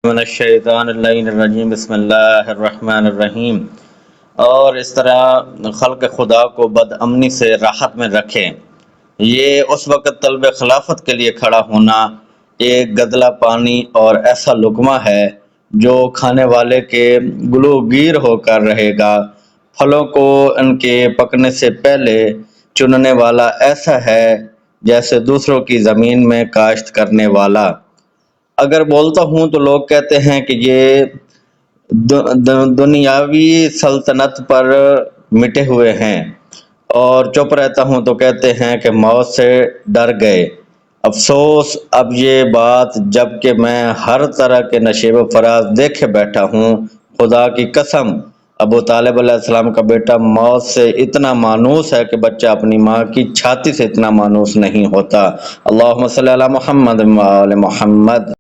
من الشیطان اللعین الرجیم بسم اللہ الرحمن الرحیم۔ اور اس طرح خلق خدا کو بد امنی سے راحت میں رکھیں۔ یہ اس وقت طلب خلافت کے لیے کھڑا ہونا ایک گدلا پانی اور ایسا لقمہ ہے جو کھانے والے کے گلوگیر ہو کر رہے گا۔ پھلوں کو ان کے پکنے سے پہلے چننے والا ایسا ہے جیسے دوسروں کی زمین میں کاشت کرنے والا۔ اگر بولتا ہوں تو لوگ کہتے ہیں کہ یہ دنیاوی سلطنت پر مٹے ہوئے ہیں، اور چپ رہتا ہوں تو کہتے ہیں کہ موت سے ڈر گئے۔ افسوس اب یہ بات جب کہ میں ہر طرح کے نشیب و فراز دیکھے بیٹھا ہوں۔ خدا کی قسم، ابو طالب علیہ السلام کا بیٹا موت سے اتنا مانوس ہے کہ بچہ اپنی ماں کی چھاتی سے اتنا مانوس نہیں ہوتا۔ اللہم صلی علی محمد و آل محمد۔